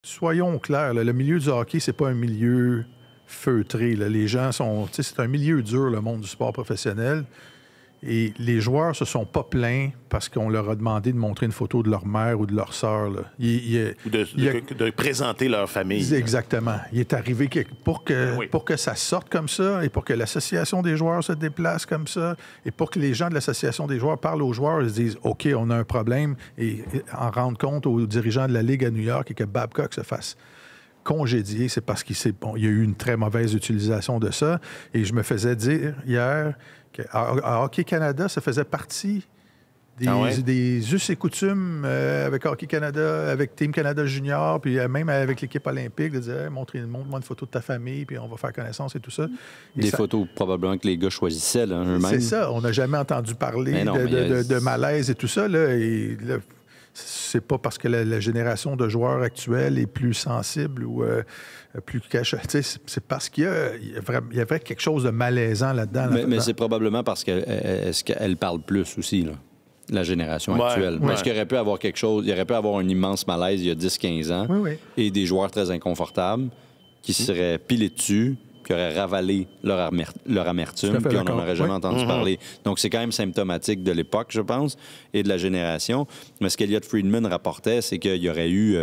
Soyons clairs, là, le milieu du hockey, c'est pas un milieu feutré. Là. Les gens sont... C'est un milieu dur, le monde du sport professionnel. Et les joueurs se sont pas plaints parce qu'on leur a demandé de montrer une photo de leur mère ou de leur sœur. Là. Ou de présenter leur famille. Exactement. Il est arrivé pour que ça sorte comme ça et pour que l'association des joueurs se déplace comme ça et pour que les gens de l'association des joueurs parlent aux joueurs et se disent « OK, on a un problème » et en rendre compte aux dirigeants de la Ligue à New York et que Babcock se fasse congédier, c'est parce qu'il y a eu une très mauvaise utilisation de ça. Et je me faisais dire hier qu'à Hockey Canada, ça faisait partie des us et coutumes avec Hockey Canada, avec Team Canada Junior, puis même avec l'équipe olympique, de dire hey, montre-moi une photo de ta famille, puis on va faire connaissance et tout ça. Et des photos probablement que les gars choisissaient eux-mêmes. C'est ça. On n'a jamais entendu parler de malaise et tout ça. Là, et là, c'est pas parce que la génération de joueurs actuelle est plus sensible ou plus cache. C'est parce qu'il y avait quelque chose de malaisant là-dedans. Mais c'est probablement parce qu'elle parle plus aussi, là, la génération actuelle. Parce qu'il aurait pu avoir quelque chose, il aurait pu avoir un immense malaise il y a 10-15 ans et des joueurs très inconfortables qui seraient pilés dessus, qui auraient ravalé leur amertume, puis on n'en aurait jamais entendu parler. Donc, c'est quand même symptomatique de l'époque, je pense, et de la génération. Mais ce qu'Elliott Friedman rapportait, c'est qu'il y aurait eu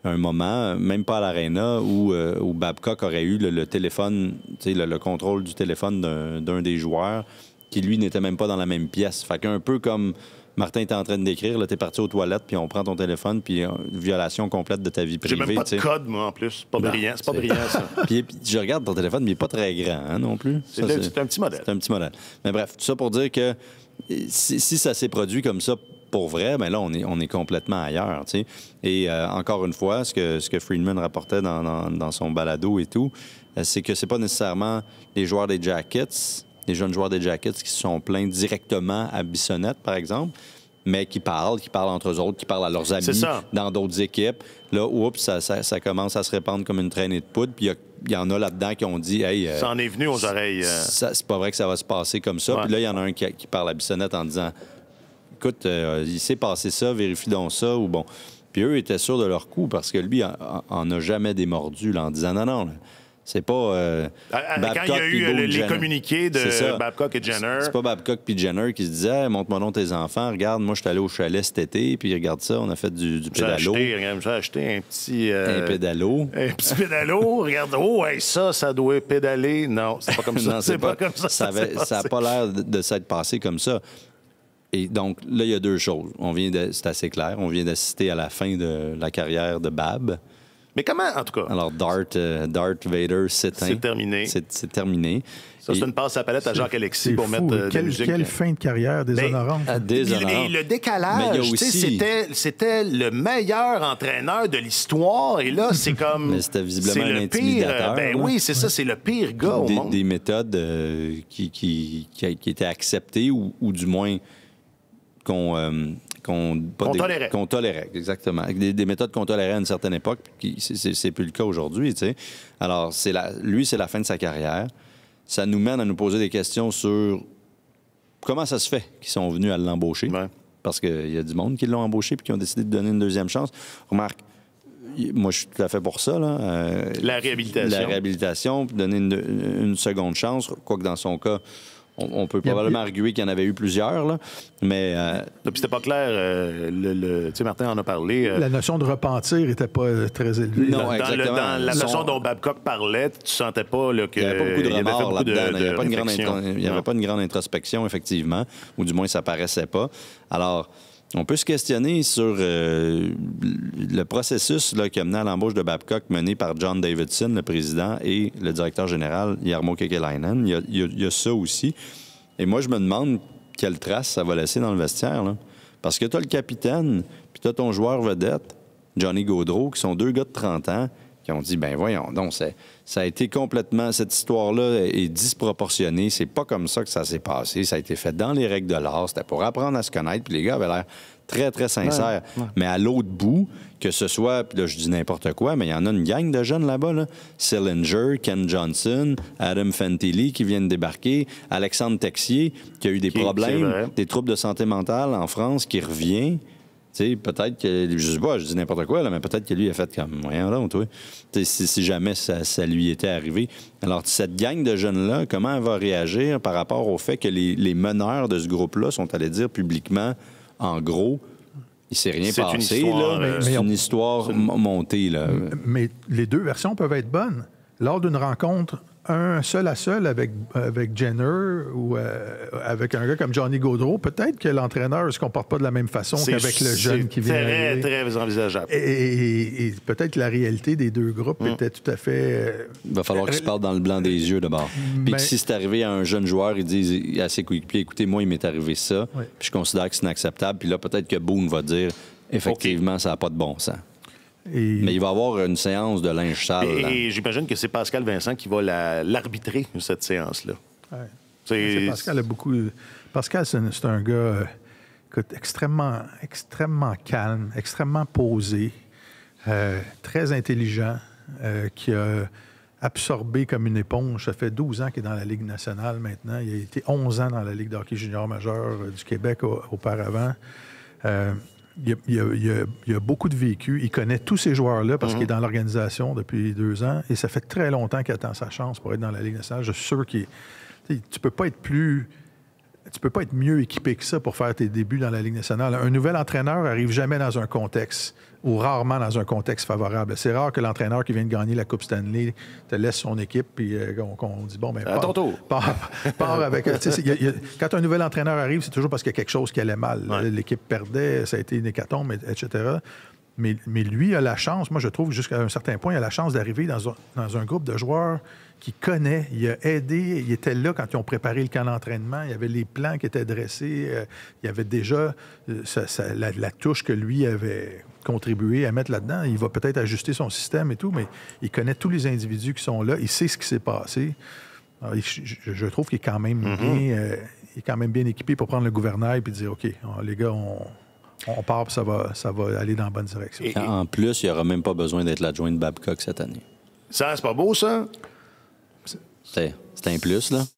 un moment, même pas à l'Arena, où Babcock aurait eu le téléphone, le contrôle du téléphone d'un des joueurs qui, lui, n'était même pas dans la même pièce. Fait qu'un peu comme Martin était en train de décrire, là, t'es parti aux toilettes, puis on prend ton téléphone, puis violation complète de ta vie privée. J'ai même pas de code, moi, en plus. C'est pas brillant, c'est pas brillant, ça. Puis je regarde ton téléphone, mais il n'est pas très grand, non plus. C'est un petit modèle. C'est un petit modèle. Mais bref, tout ça pour dire que si ça s'est produit comme ça pour vrai, bien là, on est complètement ailleurs, tu sais. Et encore une fois, ce que Friedman rapportait dans son balado et tout, c'est que c'est pas nécessairement les joueurs des Jackets, les jeunes joueurs des Jackets qui se sont plaints directement à Bissonnette, par exemple, mais qui parlent entre eux autres, qui parlent à leurs amis dans d'autres équipes. Là, oups, ça commence à se répandre comme une traînée de poudre. Puis il y en a là-dedans qui ont dit « Hey, ça en est venu aux oreilles. C'est pas vrai que ça va se passer comme ça. » Puis là, il y en a un qui parle à Bissonnette en disant « Écoute, il s'est passé ça, vérifie donc ça. » ou bon. Puis eux étaient sûrs de leur coup parce que lui en a jamais démordu là, en disant « Non, non. » C'est pas quand il y a eu les communiqués de Babcock et Jenner. C'est pas Babcock puis Jenner qui se disaient hey, « Montre-moi donc tes enfants. Regarde, moi, je suis allé au chalet cet été, puis regarde ça, on a fait du pédalo. » J'ai acheté un petit... un pédalo. Un petit pédalo. Regarde, oh, hey, ça doit pédaler. Non, c'est pas comme ça. Non, c'est pas comme ça. Ça n'a pas l'air de s'être passé comme ça. Et donc, là, il y a deux choses. C'est assez clair. On vient d'assister à la fin de la carrière de Bab. Mais comment, en tout cas? Alors, Darth Vader s'éteint. C'est terminé. C'est terminé. Ça, c'est une passe à palette à Jacques-Alexis pour mettre de musique. Quelle fin de carrière déshonorante. Et le décalage, c'était le meilleur entraîneur de l'histoire. Et là, c'est comme... Mais c'était visiblement un intimidateur. Oui, c'est ça, c'est le pire gars au monde. Des méthodes qui étaient acceptées ou du moins qu'on tolérait, exactement. Des méthodes qu'on tolérait à une certaine époque, puis c'est plus le cas aujourd'hui, tu sais. Alors, lui, c'est la fin de sa carrière. Ça nous mène à nous poser des questions sur comment ça se fait qu'ils sont venus à l'embaucher. Ouais. Parce qu'il y a du monde qui l'ont embauché puis qui ont décidé de donner une deuxième chance. Remarque, moi, je suis tout à fait pour ça, là. La réhabilitation. La réhabilitation, puis donner une seconde chance, quoique dans son cas... On peut probablement arguer qu'il y en avait eu plusieurs, là, mais... Puis c'était pas clair. Tu sais, Martin en a parlé. La notion de repentir n'était pas très élevée. Non, exactement. Dans la notion dont Babcock parlait, tu sentais pas qu'il n'y avait pas beaucoup de remords là-dedans. Il n'y avait pas une grande introspection, effectivement, ou du moins, ça paraissait pas. Alors... On peut se questionner sur le processus là, qui a mené à l'embauche de Babcock mené par John Davidson, le président, et le directeur général, Jarmo Kekalainen. Il y a ça aussi. Et moi, je me demande quelle trace ça va laisser dans le vestiaire. Là. Parce que tu as le capitaine, puis tu as ton joueur vedette, Johnny Gaudreau, qui sont deux gars de 30 ans, qui ont dit, ben voyons donc, ça a été complètement... Cette histoire-là est disproportionnée. C'est pas comme ça que ça s'est passé. Ça a été fait dans les règles de l'art. C'était pour apprendre à se connaître. Puis les gars avaient l'air très, très sincères. Ouais. Mais à l'autre bout, que ce soit... Puis là, je dis n'importe quoi, mais il y en a une gang de jeunes là-bas, là. Sillinger, Ken Johnson, Adam Fantilli qui viennent débarquer, Alexandre Texier qui a eu des problèmes, des troubles de santé mentale en France, qui revient... peut-être que, je sais pas, je dis n'importe quoi, là, mais peut-être que lui a fait comme, voyons donc, toi. Si jamais ça lui était arrivé. Alors, cette gang de jeunes-là, comment elle va réagir par rapport au fait que les meneurs de ce groupe-là sont allés dire publiquement, en gros, il ne s'est rien passé, là. C'est une histoire montée, là. Mais les deux versions peuvent être bonnes. Lors d'une rencontre, un seul à seul avec Jenner ou avec un gars comme Johnny Gaudreau, peut-être que l'entraîneur ne se comporte pas de la même façon qu'avec le jeune qui vient d'arriver. C'est très envisageable. Et peut-être que la réalité des deux groupes était tout à fait... Il va falloir qu'il se parle dans le blanc des yeux d'abord. Puis que si c'est arrivé à un jeune joueur, il dit à ses coéquipiers, écoutez, moi, il m'est arrivé ça, puis je considère que c'est inacceptable. Puis là, peut-être que Boone va dire, effectivement, ça n'a pas de bon sens. Mais il va y avoir une séance de linge sale. Et j'imagine que c'est Pascal Vincent qui va l'arbitrer, cette séance-là. Ouais. Pascal a beaucoup... Pascal, c'est un gars extrêmement calme, extrêmement posé, très intelligent, qui a absorbé comme une éponge. Ça fait 12 ans qu'il est dans la Ligue nationale maintenant. Il a été 11 ans dans la Ligue de hockey junior majeur du Québec auparavant. Il a beaucoup de vécu. Il connaît tous ces joueurs-là parce qu'il est dans l'organisation depuis 2 ans. Et ça fait très longtemps qu'il attend sa chance pour être dans la Ligue nationale. Je suis sûr tu peux pas être mieux équipé que ça pour faire tes débuts dans la Ligue nationale. Un nouvel entraîneur n'arrive jamais dans un contexte, ou rarement dans un contexte favorable. C'est rare que l'entraîneur qui vient de gagner la Coupe Stanley te laisse son équipe puis qu'on dit, bon, ben pars avec... Quand un nouvel entraîneur arrive, c'est toujours parce qu'il y a quelque chose qui allait mal. Ouais. L'équipe perdait, ça a été une hécatombe, etc. Mais lui a la chance, moi je trouve jusqu'à un certain point, il a la chance d'arriver dans un groupe de joueurs qu'il connaît. Il a aidé, il était là quand ils ont préparé le camp d'entraînement, il y avait les plans qui étaient dressés, il y avait déjà la touche que lui avait contribué à mettre là-dedans. Il va peut-être ajuster son système et tout, mais il connaît tous les individus qui sont là, il sait ce qui s'est passé. Alors, je trouve qu'il est quand même bien équipé pour prendre le gouvernail et dire, OK, les gars, on part, puis ça va aller dans la bonne direction. Et en plus, il n'y aura même pas besoin d'être l'adjoint de Babcock cette année. Ça, c'est pas beau, ça? C'est un plus, là.